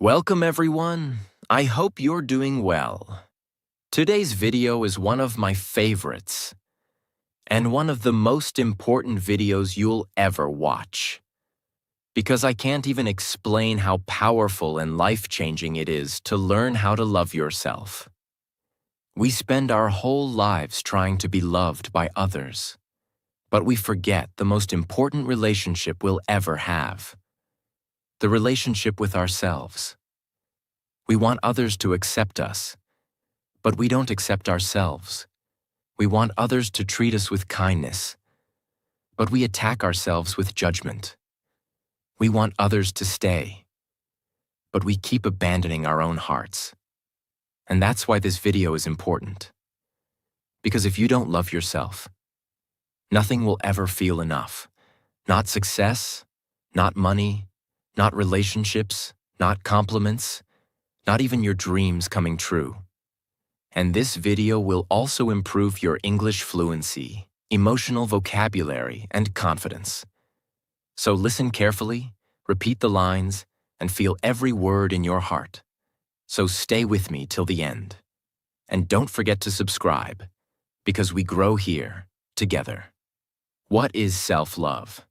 Welcome everyone. I hope you're doing well. Today's video is one of my favorites and one of the most important videos you'll ever watch. Because I can't even explain how powerful and life-changing it is to learn how to love yourself. We spend our whole lives trying to be loved by others, but we forget the most important relationship we'll ever have. The relationship with ourselves. We want others to accept us, but we don't accept ourselves. We want others to treat us with kindness, but we attack ourselves with judgment. We want others to stay, but we keep abandoning our own hearts. And that's why this video is important. Because if you don't love yourself, nothing will ever feel enough. Not success, not money, not relationships, not compliments, not even your dreams coming true. And this video will also improve your English fluency, emotional vocabulary, and confidence. So listen carefully, repeat the lines, and feel every word in your heart. So stay with me till the end. And don't forget to subscribe, because we grow here together. What is self-love?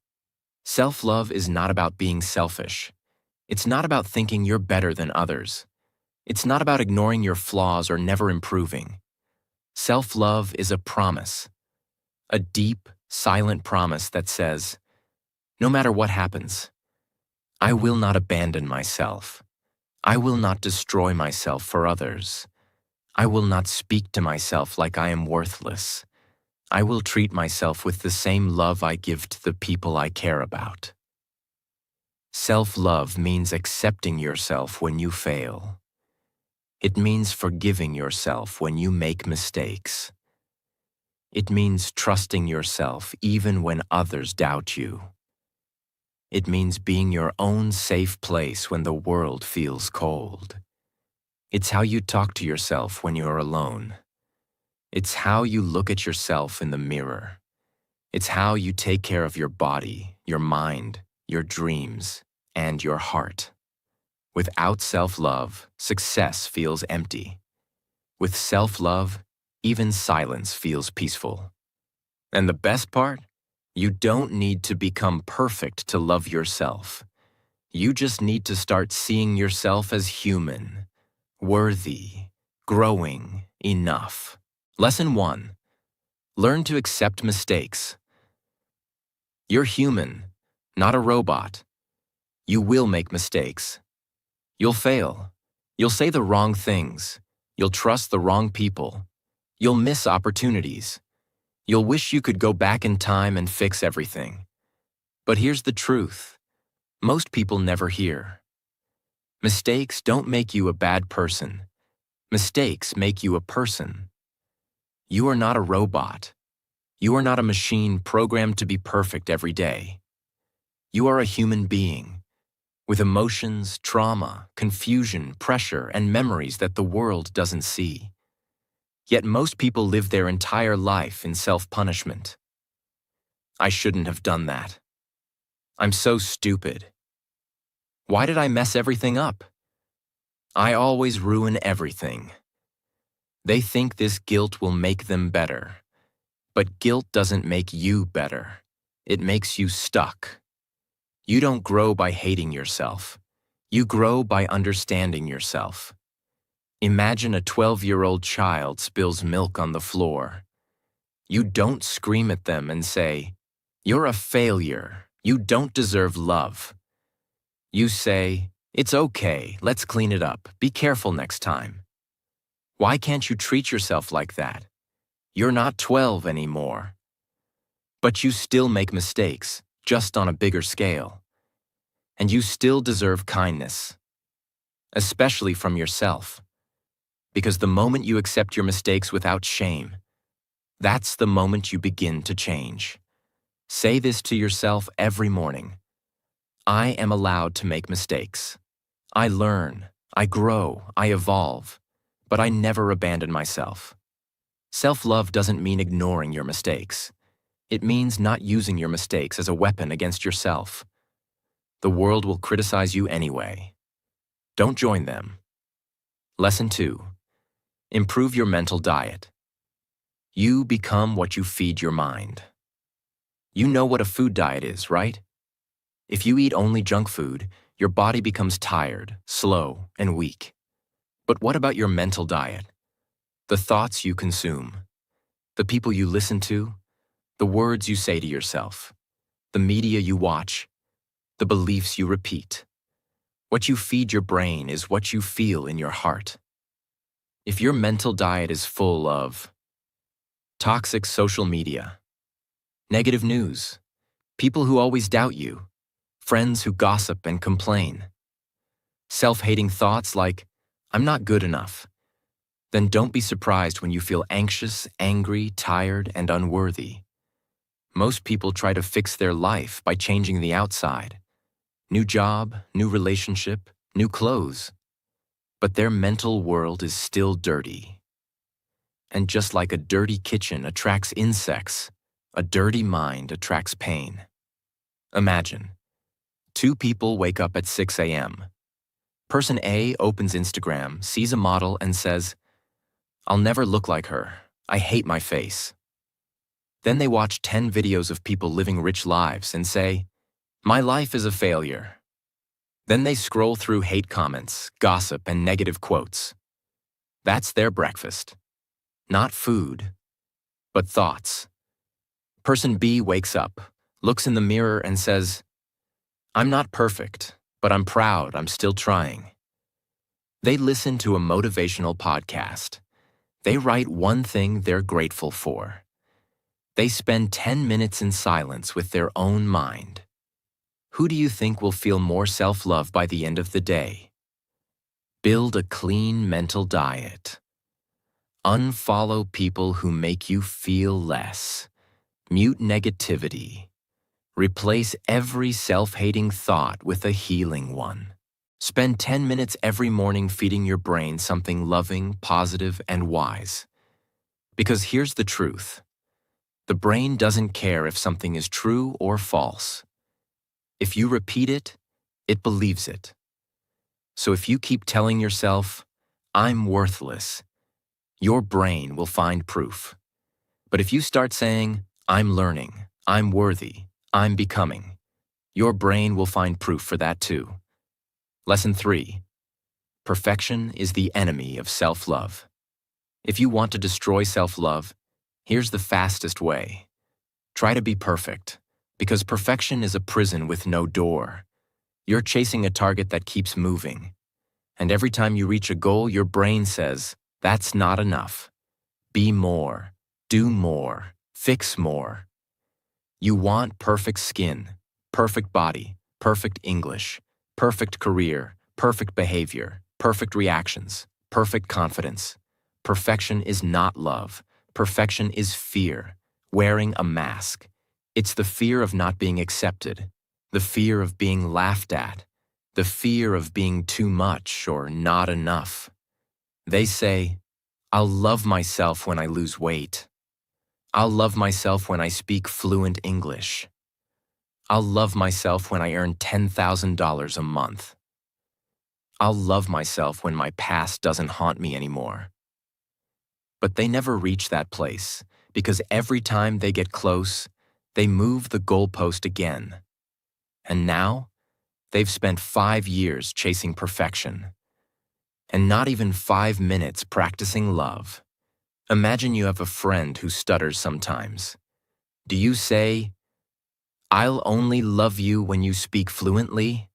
Self-love is not about being selfish. It's not about thinking you're better than others. It's not about ignoring your flaws or never improving. Self-love is a promise. A deep, silent promise that says, no matter what happens, I will not abandon myself. I will not destroy myself for others. I will not speak to myself like I am worthless. I will treat myself with the same love I give to the people I care about. Self-love means accepting yourself when you fail. It means forgiving yourself when you make mistakes. It means trusting yourself even when others doubt you. It means being your own safe place when the world feels cold. It's how you talk to yourself when you're alone. It's how you look at yourself in the mirror. It's how you take care of your body, your mind, your dreams, and your heart. Without self-love, success feels empty. With self-love, even silence feels peaceful. And the best part? You don't need to become perfect to love yourself. You just need to start seeing yourself as human, worthy, growing, enough. Lesson 1. Learn to accept mistakes. You're human, not a robot. You will make mistakes. You'll fail. You'll say the wrong things. You'll trust the wrong people. You'll miss opportunities. You'll wish you could go back in time and fix everything. But here's the truth. Most people never hear. Mistakes don't make you a bad person. Mistakes make you a person. You are not a robot. You are not a machine programmed to be perfect every day. You are a human being, with emotions, trauma, confusion, pressure, and memories that the world doesn't see. Yet most people live their entire life in self-punishment. I shouldn't have done that. I'm so stupid. Why did I mess everything up? I always ruin everything. They think this guilt will make them better. But guilt doesn't make you better. It makes you stuck. You don't grow by hating yourself. You grow by understanding yourself. Imagine a 12-year-old child spills milk on the floor. You don't scream at them and say, "You're a failure. You don't deserve love." You say, "It's okay, let's clean it up. Be careful next time." Why can't you treat yourself like that? You're not 12 anymore. But you still make mistakes, just on a bigger scale. And you still deserve kindness, especially from yourself. Because the moment you accept your mistakes without shame, that's the moment you begin to change. Say this to yourself every morning. I am allowed to make mistakes. I learn, I grow, I evolve, but I never abandon myself. Self-love doesn't mean ignoring your mistakes. It means not using your mistakes as a weapon against yourself. The world will criticize you anyway. Don't join them. Lesson 2. Improve your mental diet. You become what you feed your mind. You know what a food diet is, right? If you eat only junk food, your body becomes tired, slow, and weak. But what about your mental diet? The thoughts you consume, the people you listen to, the words you say to yourself, the media you watch, the beliefs you repeat. What you feed your brain is what you feel in your heart. If your mental diet is full of toxic social media, negative news, people who always doubt you, friends who gossip and complain, self-hating thoughts like, I'm not good enough, then don't be surprised when you feel anxious, angry, tired, and unworthy. Most people try to fix their life by changing the outside. New job, new relationship, new clothes. But their mental world is still dirty. And just like a dirty kitchen attracts insects, a dirty mind attracts pain. Imagine, 2 people wake up at 6 a.m. Person A opens Instagram, sees a model, and says, I'll never look like her. I hate my face. Then they watch 10 videos of people living rich lives and say, my life is a failure. Then they scroll through hate comments, gossip, and negative quotes. That's their breakfast. Not food, but thoughts. Person B wakes up, looks in the mirror, and says, I'm not perfect, but I'm proud I'm still trying. They listen to a motivational podcast. They write one thing they're grateful for. They spend 10 minutes in silence with their own mind. Who do you think will feel more self-love by the end of the day? Build a clean mental diet. Unfollow people who make you feel less. Mute negativity. Replace every self-hating thought with a healing one. Spend 10 minutes every morning feeding your brain something loving, positive, and wise. Because here's the truth. The brain doesn't care if something is true or false. If you repeat it, it believes it. So if you keep telling yourself, I'm worthless, your brain will find proof. But if you start saying, I'm learning, I'm worthy, I'm becoming, your brain will find proof for that too. Lesson 3. Perfection is the enemy of self-love. If you want to destroy self-love, here's the fastest way. Try to be perfect, because perfection is a prison with no door. You're chasing a target that keeps moving. And every time you reach a goal, your brain says, that's not enough. Be more, do more, fix more. You want perfect skin, perfect body, perfect English, perfect career, perfect behavior, perfect reactions, perfect confidence. Perfection is not love. Perfection is fear, wearing a mask. It's the fear of not being accepted, the fear of being laughed at, the fear of being too much or not enough. They say, I'll love myself when I lose weight. I'll love myself when I speak fluent English. I'll love myself when I earn $10,000 a month. I'll love myself when my past doesn't haunt me anymore. But they never reach that place, because every time they get close, they move the goalpost again. And now, they've spent 5 years chasing perfection. And not even 5 minutes practicing love. Imagine you have a friend who stutters sometimes. Do you say, I'll only love you when you speak fluently?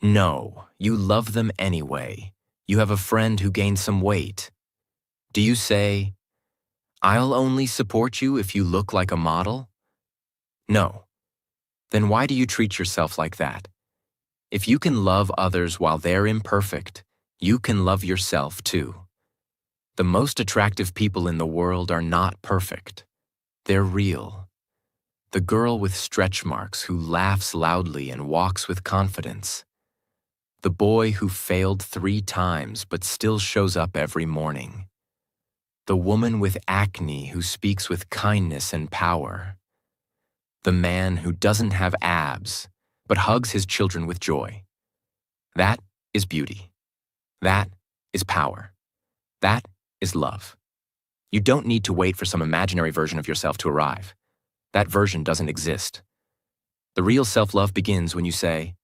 No, you love them anyway. You have a friend who gained some weight. Do you say, I'll only support you if you look like a model? No. Then why do you treat yourself like that? If you can love others while they're imperfect, you can love yourself too. The most attractive people in the world are not perfect. They're real. The girl with stretch marks who laughs loudly and walks with confidence. The boy who failed 3 times but still shows up every morning. The woman with acne who speaks with kindness and power. The man who doesn't have abs but hugs his children with joy. That is beauty. That is power. That is love. You don't need to wait for some imaginary version of yourself to arrive. That version doesn't exist. The real self-love begins when you say,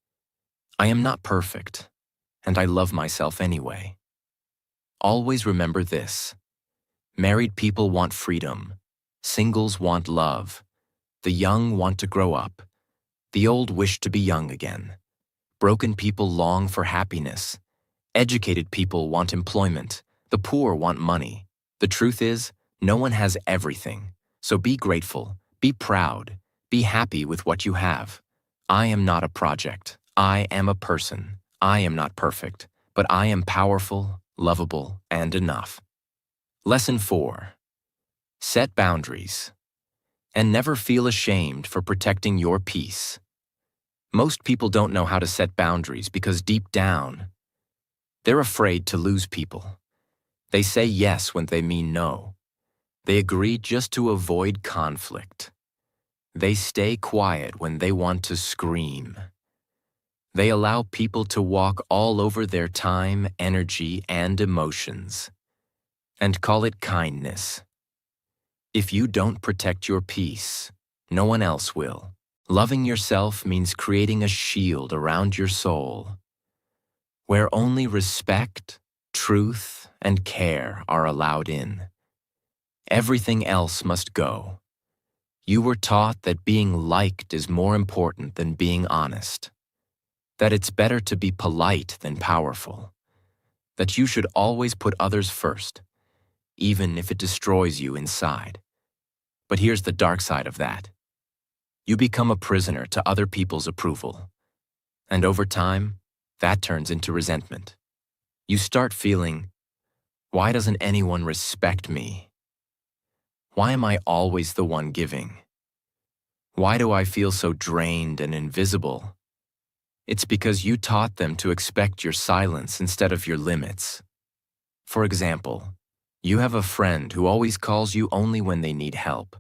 I am not perfect, and I love myself anyway. Always remember this. Married people want freedom. Singles want love. The young want to grow up. The old wish to be young again. Broken people long for happiness. Educated people want employment. The poor want money. The truth is, no one has everything. So be grateful, be proud, be happy with what you have. I am not a project. I am a person. I am not perfect, but I am powerful, lovable, and enough. Lesson 4. Set boundaries. And never feel ashamed for protecting your peace. Most people don't know how to set boundaries because deep down, they're afraid to lose people. They say yes when they mean no. They agree just to avoid conflict. They stay quiet when they want to scream. They allow people to walk all over their time, energy, and emotions, and call it kindness. If you don't protect your peace, no one else will. Loving yourself means creating a shield around your soul, where only respect, truth, and care are allowed in. Everything else must go. You were taught that being liked is more important than being honest, that it's better to be polite than powerful, that you should always put others first, even if it destroys you inside. But here's the dark side of that. You become a prisoner to other people's approval, and over time, that turns into resentment. You start feeling, why doesn't anyone respect me? Why am I always the one giving? Why do I feel so drained and invisible? It's because you taught them to expect your silence instead of your limits. For example, you have a friend who always calls you only when they need help,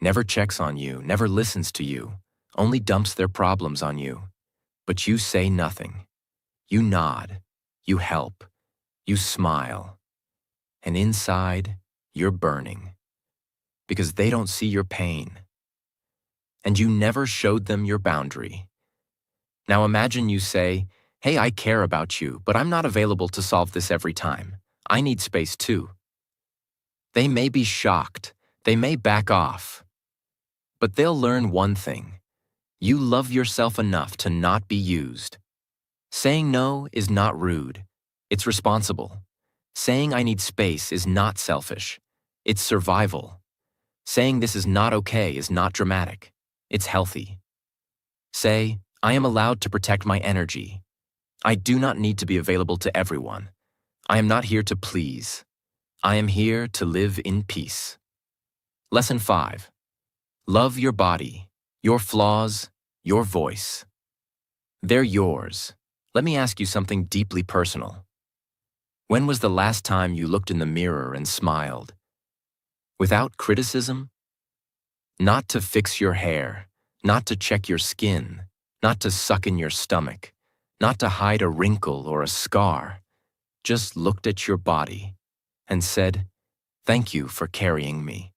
never checks on you, never listens to you, only dumps their problems on you. But you say nothing. You nod, you help, you smile, and inside, you're burning. Because they don't see your pain. And you never showed them your boundary. Now imagine you say, hey, I care about you, but I'm not available to solve this every time. I need space too. They may be shocked. They may back off. But they'll learn one thing. You love yourself enough to not be used. Saying no is not rude. It's responsible. Saying I need space is not selfish. It's survival. Saying this is not okay is not dramatic. It's healthy. Say, I am allowed to protect my energy. I do not need to be available to everyone. I am not here to please. I am here to live in peace. Lesson 5. Love your body, your flaws, your voice. They're yours. Let me ask you something deeply personal. When was the last time you looked in the mirror and smiled? Without criticism? Not to fix your hair, not to check your skin, not to suck in your stomach, not to hide a wrinkle or a scar. Just looked at your body and said, thank you for carrying me.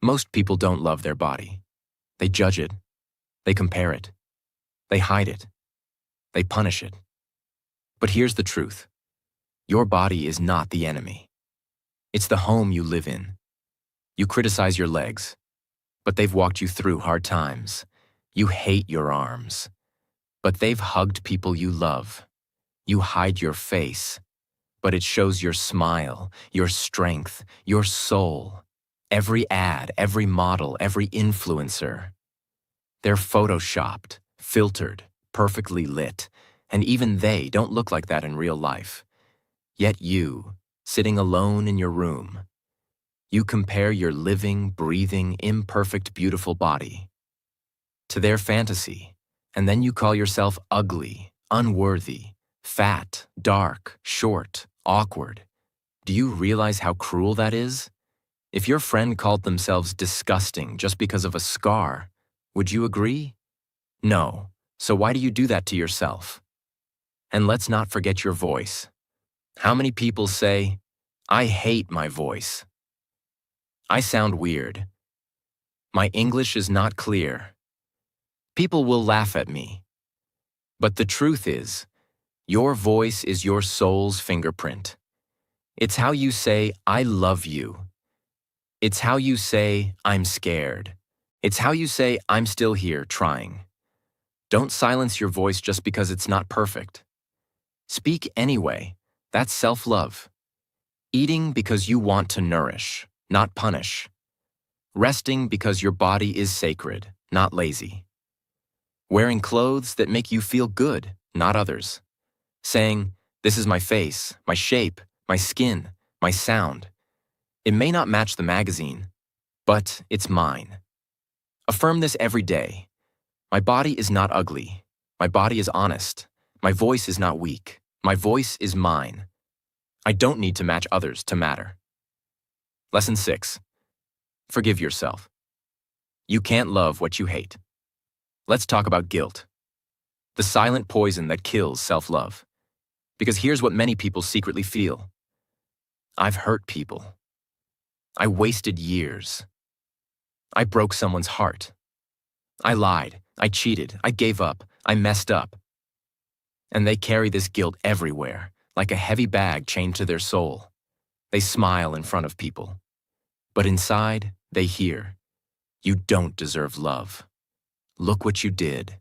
Most people don't love their body. They judge it. They compare it. They hide it. They punish it. But here's the truth. Your body is not the enemy. It's the home you live in. You criticize your legs, but they've walked you through hard times. You hate your arms, but they've hugged people you love. You hide your face, but it shows your smile, your strength, your soul. Every ad, every model, every influencer. They're photoshopped, filtered, perfectly lit, and even they don't look like that in real life. Yet you, sitting alone in your room, you compare your living, breathing, imperfect, beautiful body to their fantasy, and then you call yourself ugly, unworthy, fat, dark, short, awkward. Do you realize how cruel that is? If your friend called themselves disgusting just because of a scar, would you agree? No. So why do you do that to yourself? And let's not forget your voice. How many people say, "I hate my voice. I sound weird. My English is not clear. People will laugh at me." But the truth is, your voice is your soul's fingerprint. It's how you say, "I love you." It's how you say, "I'm scared." It's how you say, "I'm still here, trying." Don't silence your voice just because it's not perfect. Speak anyway. That's self-love. Eating because you want to nourish, not punish. Resting because your body is sacred, not lazy. Wearing clothes that make you feel good, not others. Saying, "This is my face, my shape, my skin, my sound." It may not match the magazine, but it's mine. Affirm this every day. My body is not ugly. My body is honest. My voice is not weak. My voice is mine. I don't need to match others to matter. Lesson 6. Forgive yourself. You can't love what you hate. Let's talk about guilt. The silent poison that kills self-love. Because here's what many people secretly feel. I've hurt people. I wasted years. I broke someone's heart. I lied. I cheated. I gave up. I messed up. And they carry this guilt everywhere, like a heavy bag chained to their soul. They smile in front of people. But inside, they hear, "You don't deserve love. Look what you did."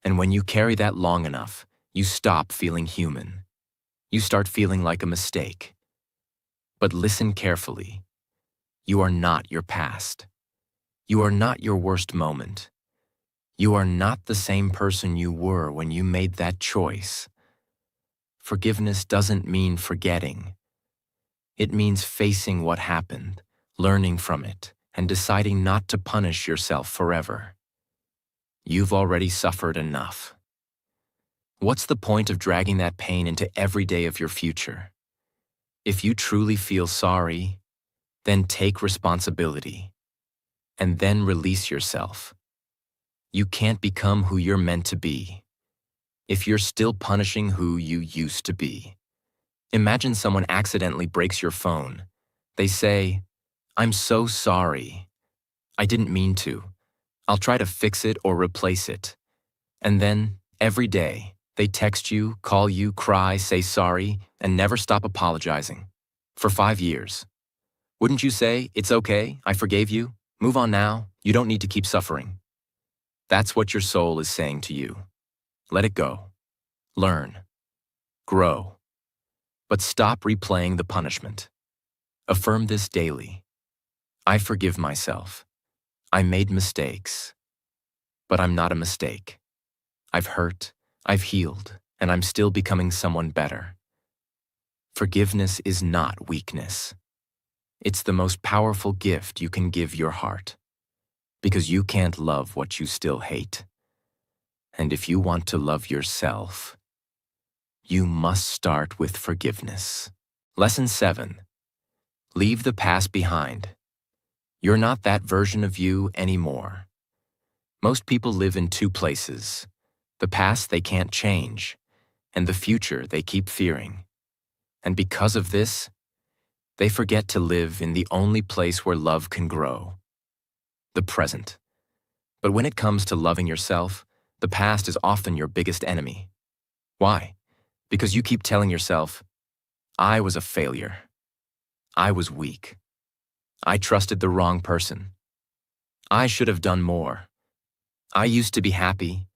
And when you carry that long enough, you stop feeling human. You start feeling like a mistake. But listen carefully. You are not your past. You are not your worst moment. You are not the same person you were when you made that choice. Forgiveness doesn't mean forgetting. It means facing what happened, learning from it, and deciding not to punish yourself forever. You've already suffered enough. What's the point of dragging that pain into every day of your future? If you truly feel sorry, then take responsibility, and then release yourself. You can't become who you're meant to be if you're still punishing who you used to be. Imagine someone accidentally breaks your phone. They say, "I'm so sorry. I didn't mean to. I'll try to fix it or replace it." And then, every day, they text you, call you, cry, say sorry, and never stop apologizing. For 5 years. Wouldn't you say, "It's okay, I forgave you. Move on now. You don't need to keep suffering"? That's what your soul is saying to you. Let it go. Learn. Grow. But stop replaying the punishment. Affirm this daily. I forgive myself. I made mistakes. But I'm not a mistake. I've hurt, I've healed, and I'm still becoming someone better. Forgiveness is not weakness. It's the most powerful gift you can give your heart. Because you can't love what you still hate. And if you want to love yourself, you must start with forgiveness. Lesson 7. Leave the past behind. You're not that version of you anymore. Most people live in 2 places. The past they can't change, and the future they keep fearing. And because of this, they forget to live in the only place where love can grow. The present. But when it comes to loving yourself, the past is often your biggest enemy. Why? Because you keep telling yourself, "I was a failure. I was weak. I trusted the wrong person. I should have done more. I used to be happy.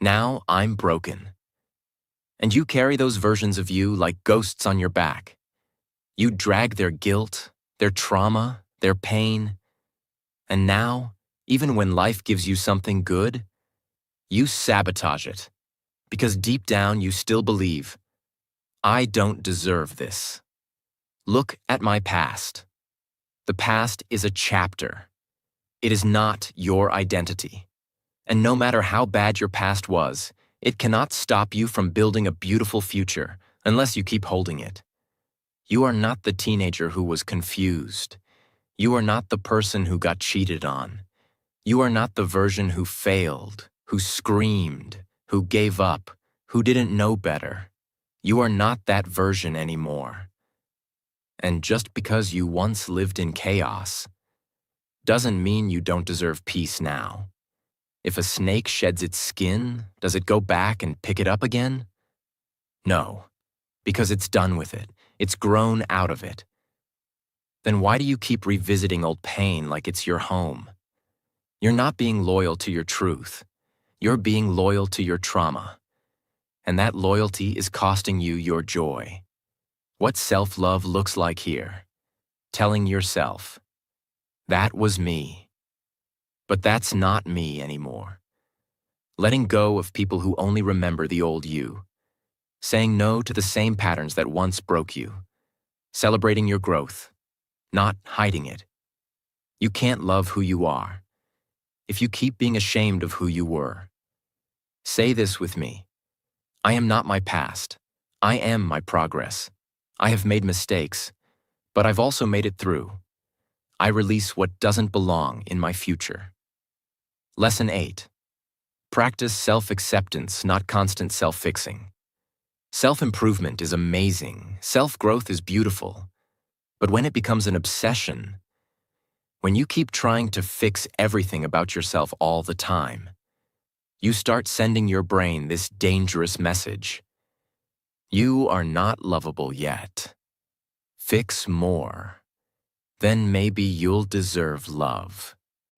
Now I'm broken." And you carry those versions of you like ghosts on your back. You drag their guilt, their trauma, their pain. And now, even when life gives you something good, you sabotage it. Because deep down you still believe, "I don't deserve this." Look at my past. The past is a chapter. It is not your identity. And no matter how bad your past was, it cannot stop you from building a beautiful future unless you keep holding it. You are not the teenager who was confused. You are not the person who got cheated on. You are not the version who failed, who screamed, who gave up, who didn't know better. You are not that version anymore. And just because you once lived in chaos doesn't mean you don't deserve peace now. If a snake sheds its skin, does it go back and pick it up again? No, because it's done with it. It's grown out of it. Then why do you keep revisiting old pain like it's your home? You're not being loyal to your truth. You're being loyal to your trauma. And that loyalty is costing you your joy. What self-love looks like here. Telling yourself, that was me. But that's not me anymore. Letting go of people who only remember the old you. Saying no to the same patterns that once broke you. Celebrating your growth, not hiding it. You can't love who you are if you keep being ashamed of who you were. Say this with me. I am not my past. I am my progress. I have made mistakes, but I've also made it through. I release what doesn't belong in my future. Lesson 8. Practice self-acceptance, not constant self-fixing. Self-improvement is amazing. Self-growth is beautiful. But when it becomes an obsession, when you keep trying to fix everything about yourself all the time, you start sending your brain this dangerous message. You are not lovable yet. Fix more. Then maybe you'll deserve love.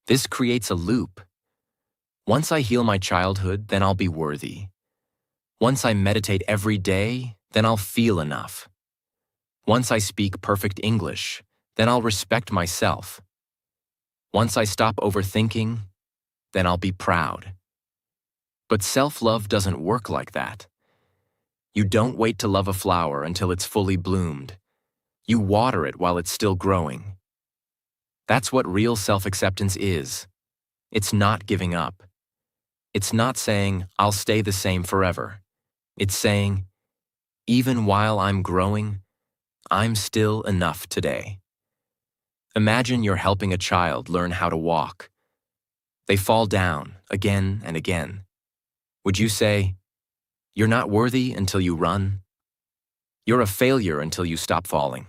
This creates a loop. Once I heal my childhood, then I'll be worthy. Once I meditate every day, then I'll feel enough. Once I speak perfect English, then I'll respect myself. Once I stop overthinking, then I'll be proud. But self-love doesn't work like that. You don't wait to love a flower until it's fully bloomed. You water it while it's still growing. That's what real self-acceptance is. It's not giving up. It's not saying, I'll stay the same forever. It's saying, even while I'm growing, I'm still enough today. Imagine you're helping a child learn how to walk. They fall down again and again. Would you say, you're not worthy until you run? You're a failure until you stop falling.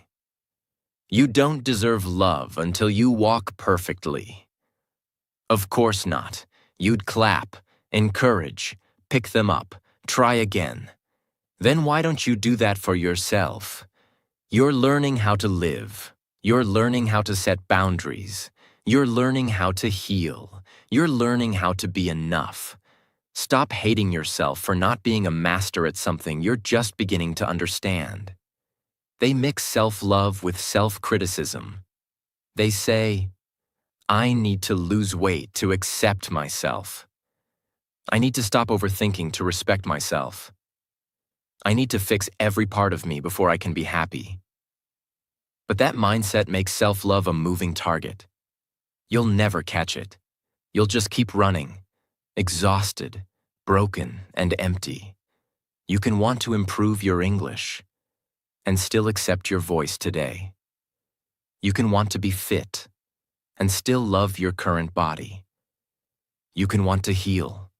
You don't deserve love until you walk perfectly. Of course not. You'd clap, encourage, pick them up, try again. Then why don't you do that for yourself? You're learning how to live. You're learning how to set boundaries. You're learning how to heal. You're learning how to be enough. Stop hating yourself for not being a master at something you're just beginning to understand. They mix self-love with self-criticism. They say, I need to lose weight to accept myself. I need to stop overthinking to respect myself. I need to fix every part of me before I can be happy. But that mindset makes self-love a moving target. You'll never catch it. You'll just keep running, exhausted, broken, and empty. You can want to improve your English and still accept your voice today. You can want to be fit and still love your current body. You can want to heal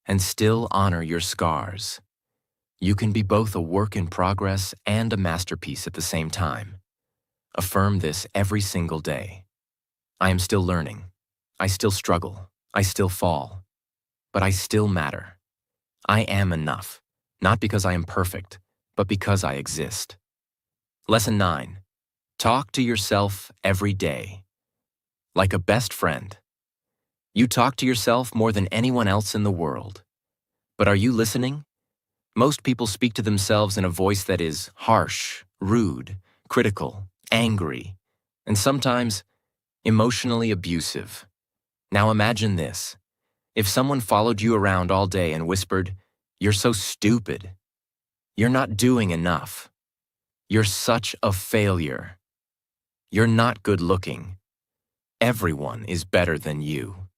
and still honor your scars. You can be both a work in progress and a masterpiece at the same time. Affirm this every single day. I am still learning. I still struggle. I still fall. But I still matter. I am enough, not because I am perfect, but because I exist. Lesson 9. Talk to yourself every day. Like a best friend. You talk to yourself more than anyone else in the world. But are you listening? Most people speak to themselves in a voice that is harsh, rude, critical, angry, and sometimes emotionally abusive. Now imagine this. If someone followed you around all day and whispered, "You're so stupid. You're not doing enough. You're such a failure. You're not good looking. Everyone is better than you."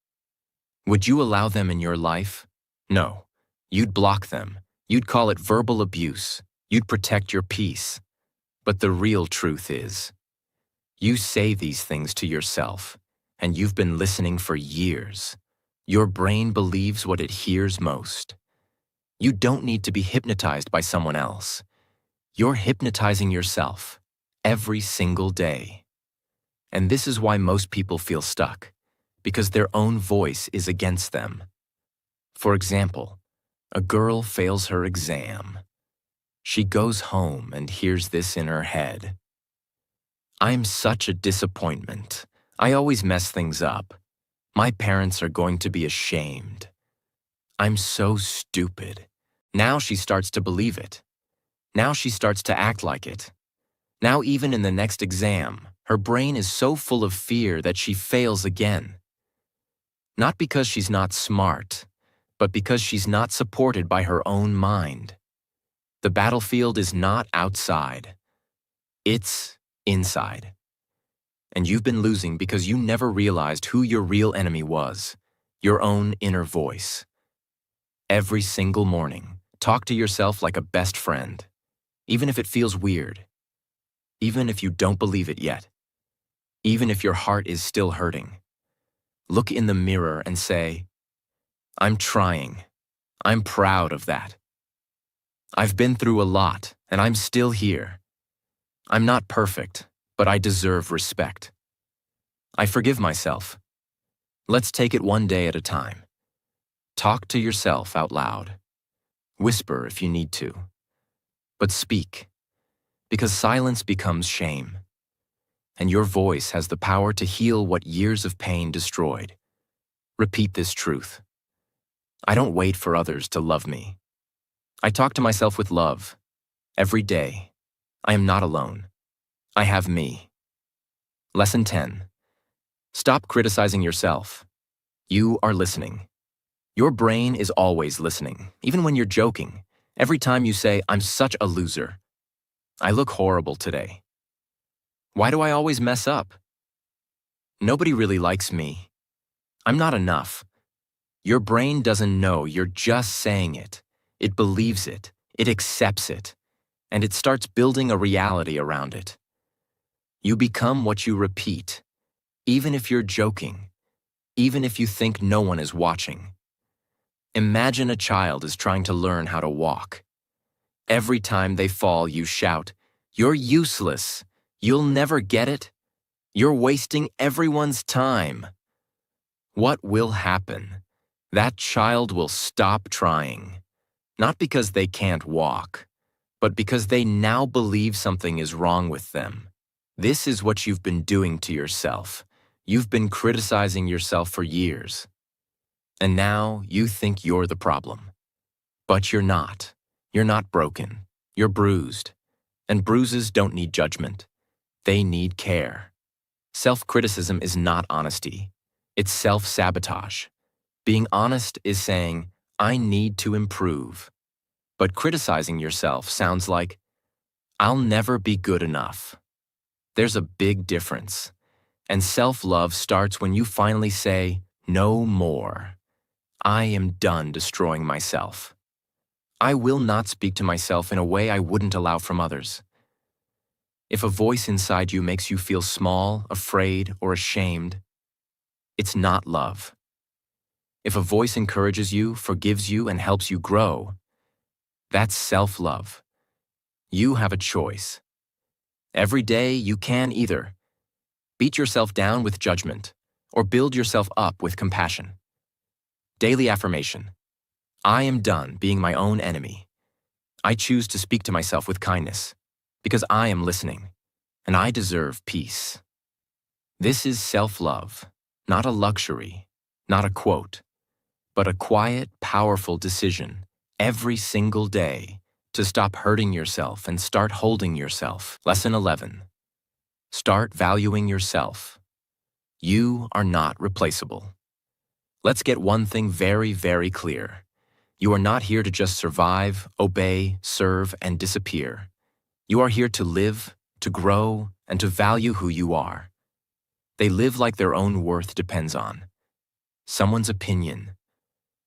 Would you allow them in your life? No. You'd block them. You'd call it verbal abuse. You'd protect your peace. But the real truth is, you say these things to yourself, and you've been listening for years. Your brain believes what it hears most. You don't need to be hypnotized by someone else. You're hypnotizing yourself every single day. And this is why most people feel stuck, because their own voice is against them. For example, a girl fails her exam. She goes home and hears this in her head. I'm such a disappointment. I always mess things up. My parents are going to be ashamed. I'm so stupid. Now she starts to believe it. Now she starts to act like it. Now even in the next exam, her brain is so full of fear that she fails again. Not because she's not smart, but because she's not supported by her own mind. The battlefield is not outside. It's inside. And you've been losing because you never realized who your real enemy was, your own inner voice. Every single morning, talk to yourself like a best friend, even if it feels weird, even if you don't believe it yet, even if your heart is still hurting. Look in the mirror and say, I'm trying. I'm proud of that. I've been through a lot, and I'm still here. I'm not perfect, but I deserve respect. I forgive myself. Let's take it one day at a time. Talk to yourself out loud. Whisper if you need to. But speak, because silence becomes shame. And your voice has the power to heal what years of pain destroyed. Repeat this truth. I don't wait for others to love me. I talk to myself with love. Every day. I am not alone. I have me. Lesson 10. Stop criticizing yourself. You are listening. Your brain is always listening, even when you're joking. Every time you say, I'm such a loser. I look horrible today. Why do I always mess up? Nobody really likes me. I'm not enough. Your brain doesn't know you're just saying it. It believes it. It accepts it. And it starts building a reality around it. You become what you repeat, even if you're joking, even if you think no one is watching. Imagine a child is trying to learn how to walk. Every time they fall, you shout, "You're useless. You'll never get it. You're wasting everyone's time." What will happen? That child will stop trying, not because they can't walk, but because they now believe something is wrong with them. This is what you've been doing to yourself. You've been criticizing yourself for years. And now you think you're the problem. But you're not. You're not broken. You're bruised. And bruises don't need judgment. They need care. Self-criticism is not honesty. It's self-sabotage. Being honest is saying, I need to improve. But criticizing yourself sounds like, I'll never be good enough. There's a big difference. And self-love starts when you finally say, no more. I am done destroying myself. I will not speak to myself in a way I wouldn't allow from others. If a voice inside you makes you feel small, afraid, or ashamed, it's not love. If a voice encourages you, forgives you, and helps you grow, that's self-love. You have a choice. Every day you can either beat yourself down with judgment or build yourself up with compassion. Daily affirmation. I am done being my own enemy. I choose to speak to myself with kindness because I am listening and I deserve peace. This is self-love, not a luxury, not a quote, but a quiet, powerful decision every single day to stop hurting yourself and start holding yourself. Lesson 11. Start valuing yourself. You are not replaceable. Let's get one thing very, very clear. You are not here to just survive, obey, serve, and disappear. You are here to live, to grow, and to value who you are. They live like their own worth depends on someone's opinion,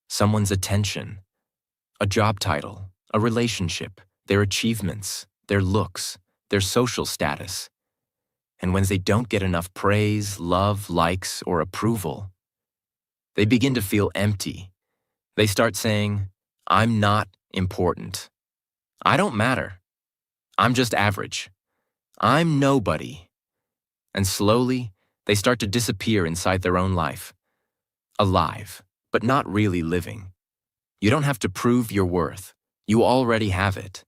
someone's attention, a job title, a relationship, their achievements, their looks, their social status. And when they don't get enough praise, love, likes, or approval, they begin to feel empty. They start saying, I'm not important. I don't matter. I'm just average. I'm nobody. And slowly, they start to disappear inside their own life. Alive, but not really living. You don't have to prove your worth. You already have it.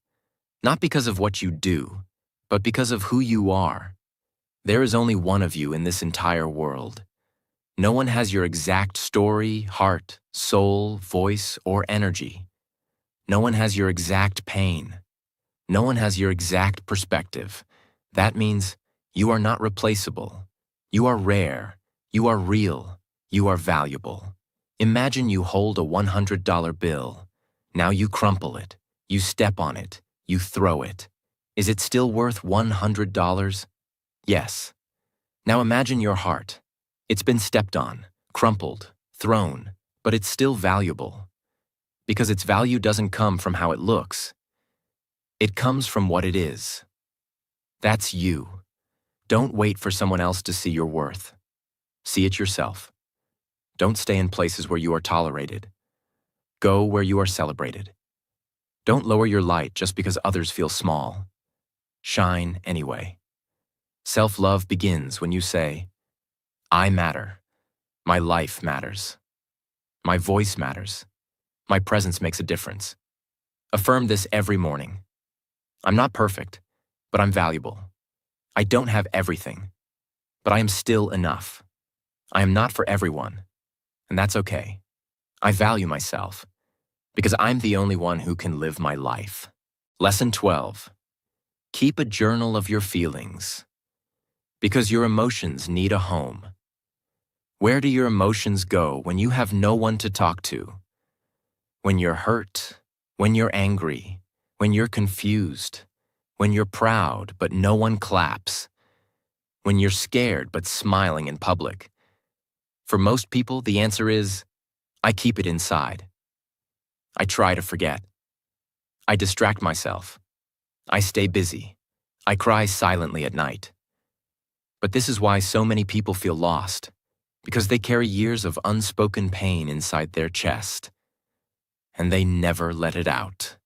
Not because of what you do, but because of who you are. There is only one of you in this entire world. No one has your exact story, heart, soul, voice, or energy. No one has your exact pain. No one has your exact perspective. That means you are not replaceable. You are rare. You are real. You are valuable. Imagine you hold a $100 bill. Now you crumple it. You step on it. You throw it. Is it still worth $100? Yes. Now imagine your heart. It's been stepped on, crumpled, thrown, but it's still valuable. Because its value doesn't come from how it looks. It comes from what it is. That's you. Don't wait for someone else to see your worth. See it yourself. Don't stay in places where you are tolerated. Go where you are celebrated. Don't lower your light just because others feel small. Shine anyway. Self-love begins when you say, I matter. My life matters. My voice matters. My presence makes a difference. Affirm this every morning. I'm not perfect, but I'm valuable. I don't have everything, but I am still enough. I am not for everyone, and that's okay. I value myself because I'm the only one who can live my life. Lesson 12. Keep a journal of your feelings because your emotions need a home. Where do your emotions go when you have no one to talk to? When you're hurt, when you're angry, when you're confused, when you're proud but no one claps, when you're scared but smiling in public. For most people, the answer is, I keep it inside. I try to forget. I distract myself. I stay busy. I cry silently at night. But this is why so many people feel lost, because they carry years of unspoken pain inside their chest, and they never let it out.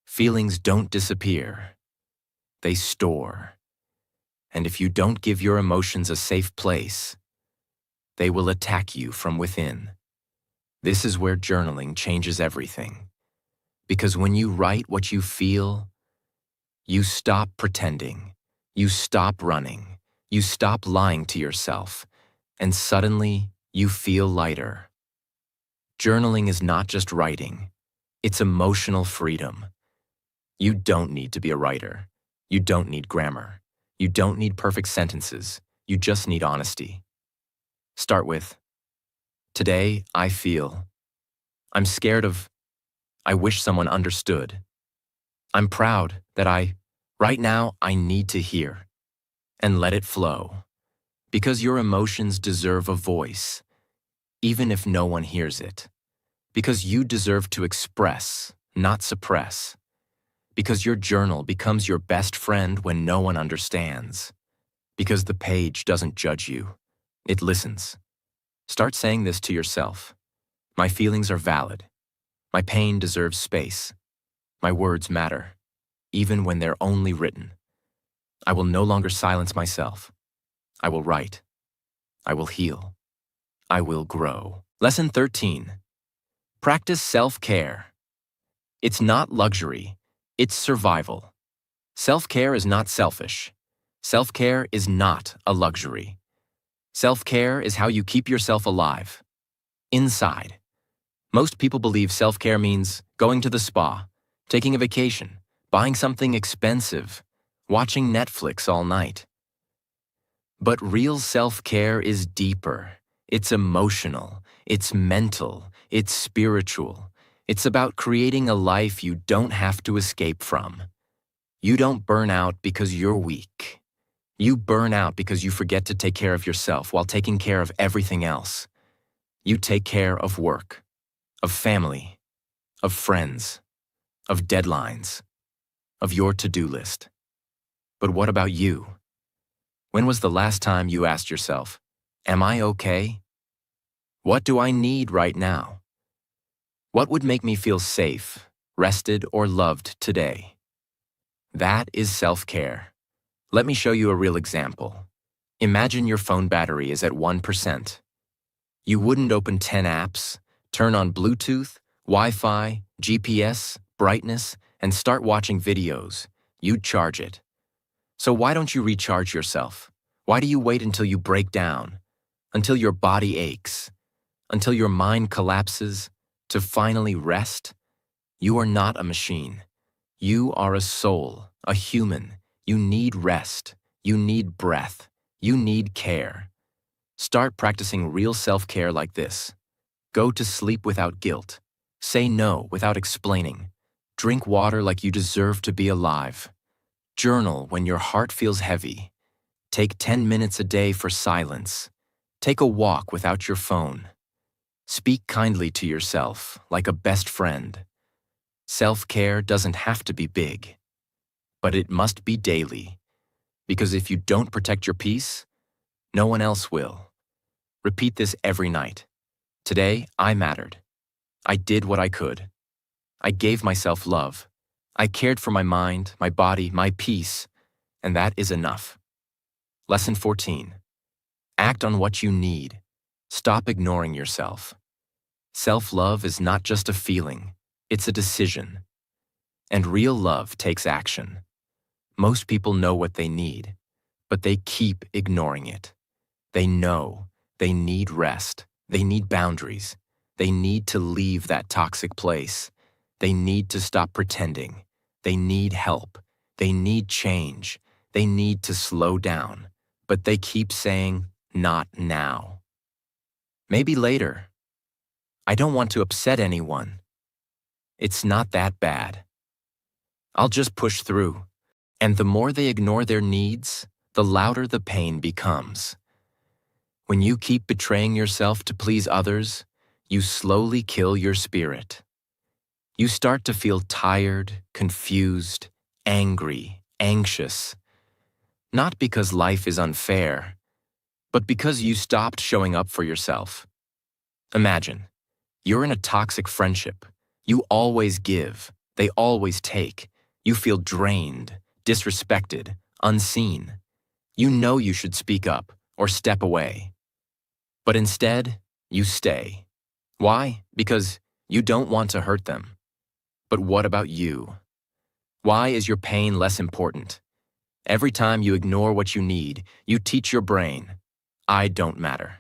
Feelings don't disappear. They store. And if you don't give your emotions a safe place, they will attack you from within. This is where journaling changes everything. Because when you write what you feel, you stop pretending, you stop running, you stop lying to yourself, and suddenly you feel lighter. Journaling is not just writing, it's emotional freedom. You don't need to be a writer. You don't need grammar. You don't need perfect sentences. You just need honesty. Start with, today I feel. I'm scared of. I wish someone understood. I'm proud that right now I need to hear. And let it flow. Because your emotions deserve a voice, even if no one hears it. Because you deserve to express, not suppress. Because your journal becomes your best friend when no one understands. Because the page doesn't judge you. It listens. Start saying this to yourself. My feelings are valid. My pain deserves space. My words matter, even when they're only written. I will no longer silence myself. I will write. I will heal. I will grow. Lesson 13. Practice self-care. It's not luxury. It's survival. Self-care is not selfish. Self-care is not a luxury. Self-care is how you keep yourself alive. Inside. Most people believe self-care means going to the spa, taking a vacation, buying something expensive, watching Netflix all night. But real self-care is deeper. It's emotional. It's mental. It's spiritual. It's about creating a life you don't have to escape from. You don't burn out because you're weak. You burn out because you forget to take care of yourself while taking care of everything else. You take care of work, of family, of friends, of deadlines, of your to-do list. But what about you? When was the last time you asked yourself, am I okay? What do I need right now? What would make me feel safe, rested, or loved today. That is self-care. Let me show you a real example. Imagine your phone battery is at 1%. You wouldn't open 10 apps, turn on Bluetooth, Wi-Fi, GPS, brightness, and start watching videos. You'd charge it. So why don't you recharge yourself? Why do you wait until you break down, until your body aches, until your mind collapses, to finally rest? You are not a machine. You are a soul, a human. You need rest. You need breath. You need care. Start practicing real self-care like this. Go to sleep without guilt. Say no without explaining. Drink water like you deserve to be alive. Journal when your heart feels heavy. Take 10 minutes a day for silence. Take a walk without your phone. Speak kindly to yourself, like a best friend. Self-care doesn't have to be big, but it must be daily. Because if you don't protect your peace, no one else will. Repeat this every night. Today, I mattered. I did what I could. I gave myself love. I cared for my mind, my body, my peace, and that is enough. Lesson 14. Act on what you need. Stop ignoring yourself. Self-love is not just a feeling, it's a decision. And real love takes action. Most people know what they need, but they keep ignoring it. They know they need rest. They need boundaries. They need to leave that toxic place. They need to stop pretending. They need help. They need change. They need to slow down. But they keep saying, not now. Maybe later. I don't want to upset anyone. It's not that bad. I'll just push through. And the more they ignore their needs, the louder the pain becomes. When you keep betraying yourself to please others, you slowly kill your spirit. You start to feel tired, confused, angry, anxious. Not because life is unfair, but because you stopped showing up for yourself. Imagine, you're in a toxic friendship. You always give, they always take. You feel drained, disrespected, unseen. You know you should speak up or step away. But instead, you stay. Why? Because you don't want to hurt them. But what about you? Why is your pain less important? Every time you ignore what you need, you teach your brain, I don't matter.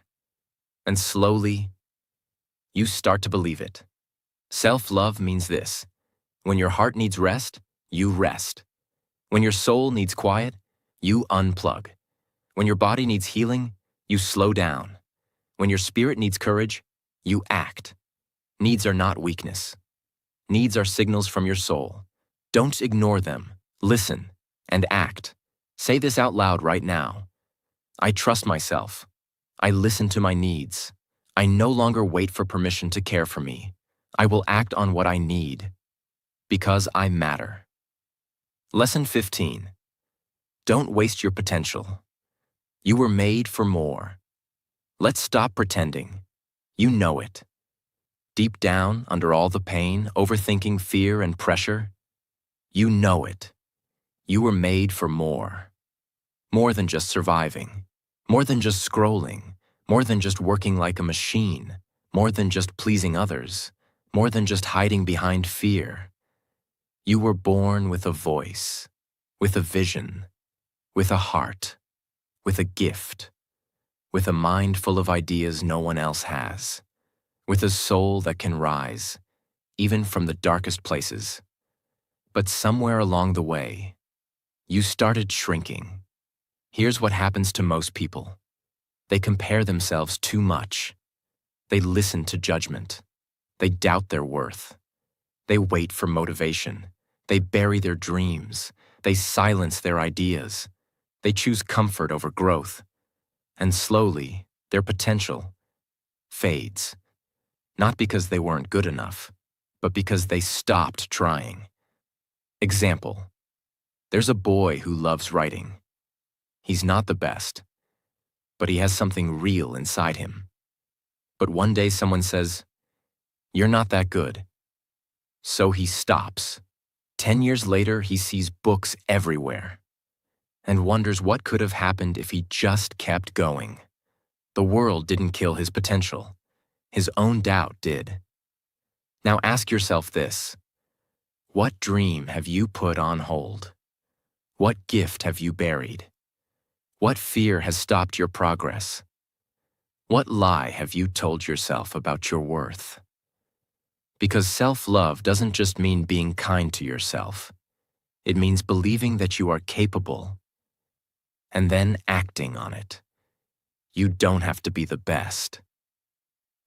And slowly, you start to believe it. Self-love means this. When your heart needs rest, you rest. When your soul needs quiet, you unplug. When your body needs healing, you slow down. When your spirit needs courage, you act. Needs are not weakness. Needs are signals from your soul. Don't ignore them. Listen and act. Say this out loud right now. I trust myself. I listen to my needs. I no longer wait for permission to care for me. I will act on what I need. Because I matter. Lesson 15. Don't waste your potential. You were made for more. Let's stop pretending. You know it. Deep down, under all the pain, overthinking, fear, and pressure, you know it. You were made for more. More than just surviving. More than just scrolling. More than just working like a machine. More than just pleasing others. More than just hiding behind fear. You were born with a voice, with a vision, with a heart, with a gift, with a mind full of ideas no one else has, with a soul that can rise, even from the darkest places. But somewhere along the way, you started shrinking. Here's what happens to most people. They compare themselves too much. They listen to judgment. They doubt their worth. They wait for motivation. They bury their dreams. They silence their ideas. They choose comfort over growth. And slowly, their potential fades. Not because they weren't good enough, but because they stopped trying. Example. There's a boy who loves writing. He's not the best, but he has something real inside him. But one day someone says, "You're not that good." So he stops. 10 years later, he sees books everywhere and wonders what could have happened if he just kept going. The world didn't kill his potential. His own doubt did. Now ask yourself this: what dream have you put on hold? What gift have you buried? What fear has stopped your progress? What lie have you told yourself about your worth? Because self-love doesn't just mean being kind to yourself. It means believing that you are capable and then acting on it. You don't have to be the best.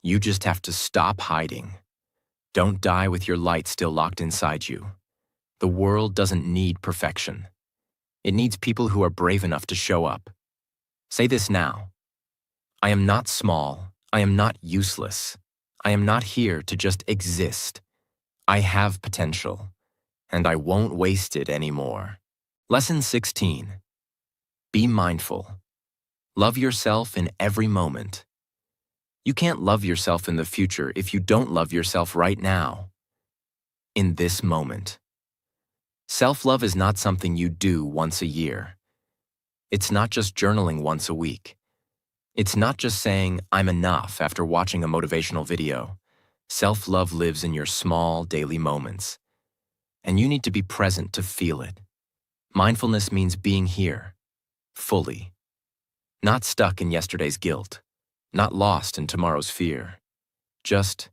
You just have to stop hiding. Don't die with your light still locked inside you. The world doesn't need perfection. It needs people who are brave enough to show up. Say this now: I am not small. I am not useless. I am not here to just exist. I have potential, and I won't waste it anymore. Lesson 16. Be mindful. Love yourself in every moment. You can't love yourself in the future if you don't love yourself right now, in this moment. Self-love is not something you do once a year. It's not just journaling once a week. It's not just saying, "I'm enough," after watching a motivational video. Self-love lives in your small daily moments, and you need to be present to feel it. Mindfulness means being here, fully. Not stuck in yesterday's guilt, not lost in tomorrow's fear. Just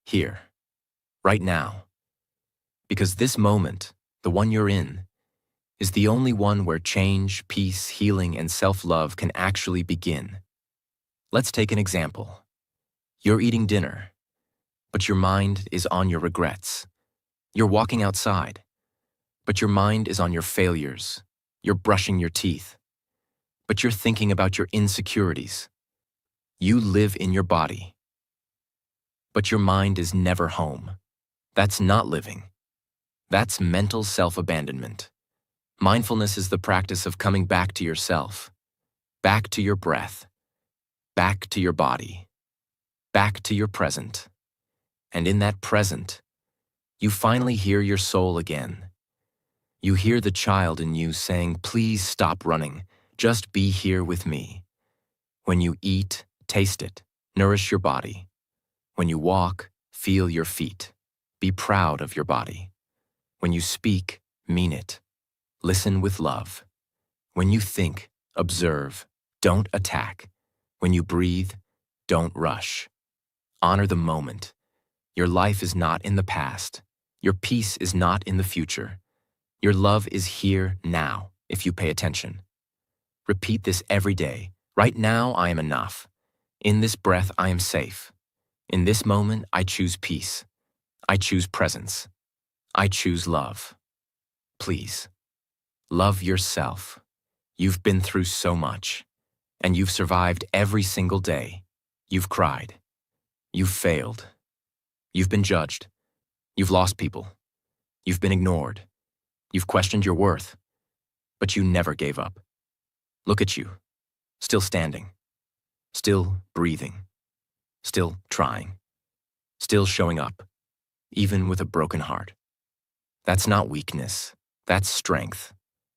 here, right now. Because this moment, the one you're in, is the only one where change, peace, healing, and self-love can actually begin. Let's take an example. You're eating dinner, but your mind is on your regrets. You're walking outside, but your mind is on your failures. You're brushing your teeth, but you're thinking about your insecurities. You live in your body, but your mind is never home. That's not living. That's mental self-abandonment. Mindfulness is the practice of coming back to yourself, back to your breath, back to your body, back to your present. And in that present, you finally hear your soul again. You hear the child in you saying, "Please stop running, just be here with me." When you eat, taste it, nourish your body. When you walk, feel your feet. Be proud of your body. When you speak, mean it. Listen with love. When you think, observe, don't attack. When you breathe, don't rush. Honor the moment. Your life is not in the past. Your peace is not in the future. Your love is here now, if you pay attention. Repeat this every day. Right now, I am enough. In this breath, I am safe. In this moment, I choose peace. I choose presence. I choose love. Please, love yourself. You've been through so much, and you've survived every single day. You've cried. You've failed. You've been judged. You've lost people. You've been ignored. You've questioned your worth, but you never gave up. Look at you, still standing, still breathing, still trying, still showing up, even with a broken heart. That's not weakness, that's strength.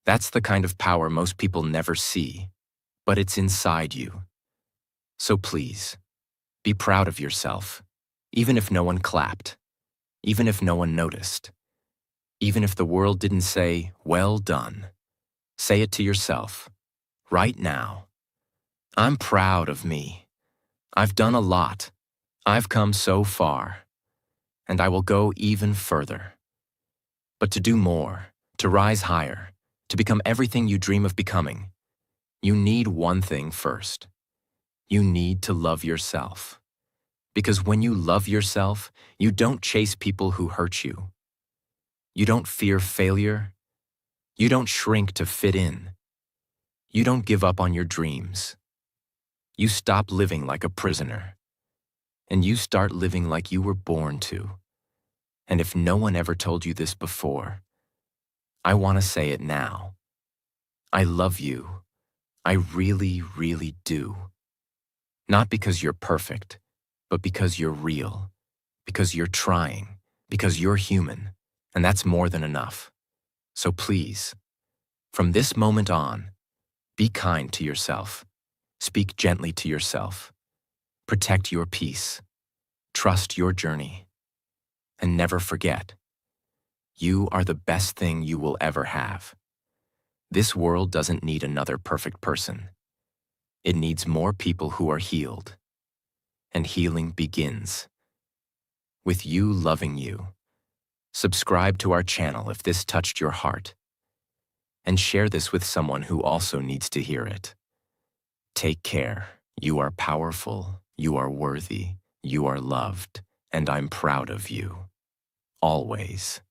That's the kind of power most people never see, but it's inside you. So please, be proud of yourself, even if no one clapped, even if no one noticed, even if the world didn't say, "Well done." Say it to yourself, right now. I'm proud of me. I've done a lot. I've come so far, and I will go even further. But to do more, to rise higher, to become everything you dream of becoming, you need one thing first. You need to love yourself. Because when you love yourself, you don't chase people who hurt you. You don't fear failure. You don't shrink to fit in. You don't give up on your dreams. You stop living like a prisoner, and you start living like you were born to. And if no one ever told you this before, I want to say it now. I love you. I really, really do. Not because you're perfect, but because you're real, because you're trying, because you're human, and that's more than enough. So please, from this moment on, be kind to yourself. Speak gently to yourself. Protect your peace. Trust your journey. And never forget, you are the best thing you will ever have. This world doesn't need another perfect person. It needs more people who are healed. And healing begins with you loving you. Subscribe to our channel if this touched your heart. And share this with someone who also needs to hear it. Take care. You are powerful. You are worthy. You are loved. And I'm proud of you. Always.